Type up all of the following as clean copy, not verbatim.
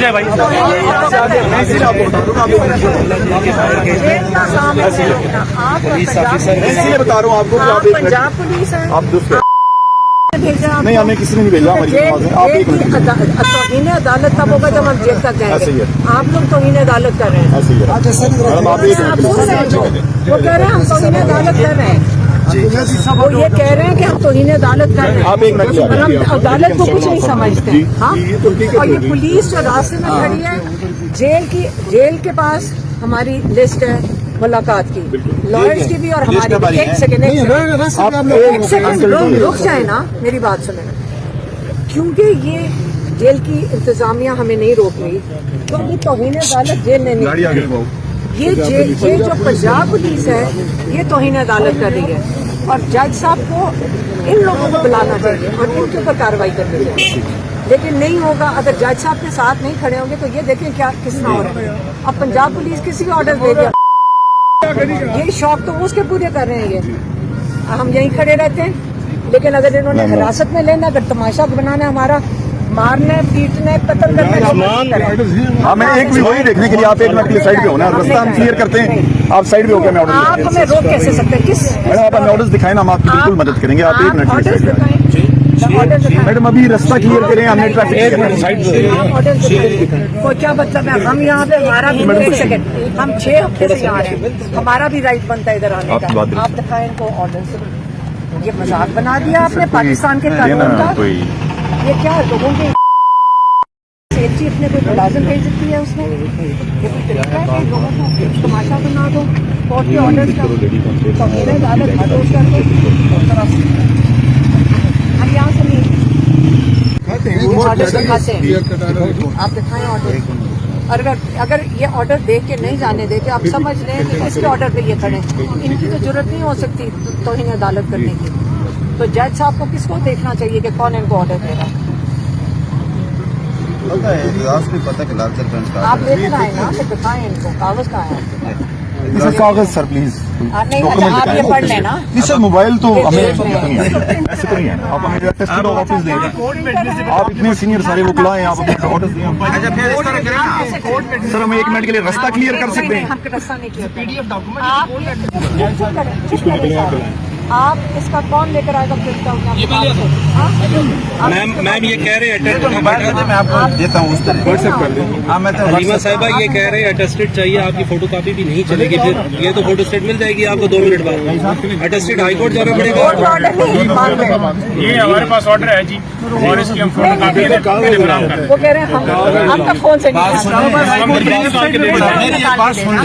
है भाई। इसलिए बता रहा हूँ आपको कि आप पंजाब पुलिस है, आप दूसरे भेजा नहीं, हमें किसी ने नहीं भेजा। हमारी आप एक मिनट तौहीन अदालत तब होगा जब हम जेल तक ऐसे ही जाएंगे। है। आप लोग तौहीन अदालत कर रहे हैं। ऐसे ही है मैडम, आप एक आप बोल रहे हैं वो कह रहे हैं हम तौहीन अदालत कर रहे हैं। वो ये कह रहे हैं कि हम तौहीन अदालत कर रहे हैं आप एक मिनट और हम अदालत को कुछ नहीं समझते। हाँ, और ये पुलिस जो रास्ते में खड़ी है, जेल के पास हमारी लिस्ट है मुलाकात की, लॉयर्स की भी और हमारी भी। एक सेकंड रुक जाए ना, मेरी बात सुने। क्योंकि ये जेल की इंतजामिया हमें नहीं रोक रही, तो अभी तौहीन अदालत जेल ने नहीं। ये जो पंजाब पुलिस है, ये तौहीन अदालत कर रही है और जज साहब को इन लोगों को बुलाना चाहिए और इनके ऊपर कार्रवाई करनी चाहिए। लेकिन नहीं होगा, अगर जज साहब के साथ नहीं खड़े होंगे तो ये देखें क्या किस तरह हो रहा है। अब पंजाब पुलिस किसी को ऑर्डर दे दिया, यही शौक तो उसके पूरे कर रहे हैं ये। हम यहीं खड़े रहते हैं, लेकिन अगर इन्होंने हिरासत में लेना, अगर तमाशा बनाना है हमारा, मारने पीटने कत्ल करने, हाँ, मैं एक भी वही देखने के लिए आप एक मिनट के लिए साइड पे होना, रास्ता हम क्लियर करते हैं, आप साइड पे होकर मैं ऑर्डर। आप हमें रोक कैसे सकते हैं? किस मैडम आप हमें ऑर्डर्स दिखाएं ना, हम आपकी बिल्कुल मदद करेंगे। आप एक मिनट के लिए साइड पे मैडम, अभी रास्ता क्लियर करें, हमने ट्रैफिक को क्या मतलब है? हम यहाँ पे हमारा भी, एक सेकंड, हम 6 हफ्ते से यहाँ हैं, हमारा भी राइट बनता है इधर आने का। आप दिखाएं इनको ऑर्डर से। ये मजाक बना दिया आपने पाकिस्तान के कानून का। ये क्या लोगों के सेफ्टी अपने कोई मुलाजिम भेज सकती है उसमें? ये कोई तरीका है कि लोगों को तमाशा बना दो कोर्ट के ऑर्डर का? तौहीन अदालत हटो कर दो। हम यहाँ से नहीं ऑर्डर दिखाते हैं, आप दिखाएं ऑर्डर। अगर ये ऑर्डर देख के नहीं जाने देते, आप समझ लें कि किसके ऑर्डर पे ये खड़े, इनकी तो जरूरत नहीं हो सकती तौहीन अदालत करने की। तो जज साहब को किसको देखना चाहिए कि कौन इनको ऑर्डर दे रहा है? पता कि लार्जर बेंच का आप लेकर आए ना, तो दिखाएं इनको कागज कहाँ है? सर कागज सर प्लीज, नहीं, अच्छा आप ये पढ़ लेना। नहीं सर, मोबाइल तो हमें ऐसे तो नहीं है। आप हमें टेस्टेड ऑफिस देंगे, आप इतने सीनियर सारे वो बुलाएं, आप अपने ऑर्डर्स दें। सर हमें एक मिनट के लिए रास्ता क्लियर कर सकते हैं? हम रास्ता नहीं क्लियर, PDF डॉक्यूमेंट आप इसका कौन लेकर आएगा? मैम ये कह रहे हैं मैं आपको देता हूँ उस तरह। हलीमा साहिबा ये कह रहे हैं अटेस्टेड चाहिए, आपकी फोटो कॉपी भी नहीं चलेगी, फिर ये तो फोटो स्टेट मिल जाएगी आपको 2 मिनट बाद। अटेस्टेड हाई कोर्ट जाना पड़ेगा। ये हमारे पास ऑर्डर है जी, और इसकी हम फोटो कॉपी वो कह रहे हैं हम आपका फोन से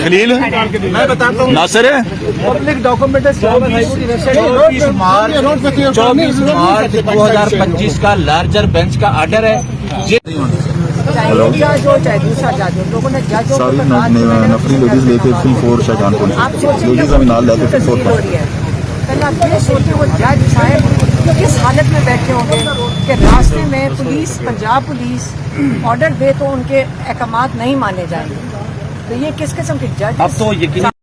खलील मैं बताता हूँ, नासिर है पब्लिक डॉक्यूमेंट 24 मार्च 2025 का लार्जर बेंच का ऑर्डर है। हेलो जज हो चाहे दूसरा जज हो, लोगों ने जज हो सारी नफरी लेडीज लेके 3-4 शाहजहानपुर लेडीज हमें नाल लेके 3-4 पहले आप ये सोचे वो जज साहब किस हालत में बैठे होंगे कि रास्ते में पुलिस, पंजाब पुलिस ऑर्डर दे तो उनके अहकामात नहीं माने जाएंगे। तो ये किस किस्म के जज? अब तो यकीन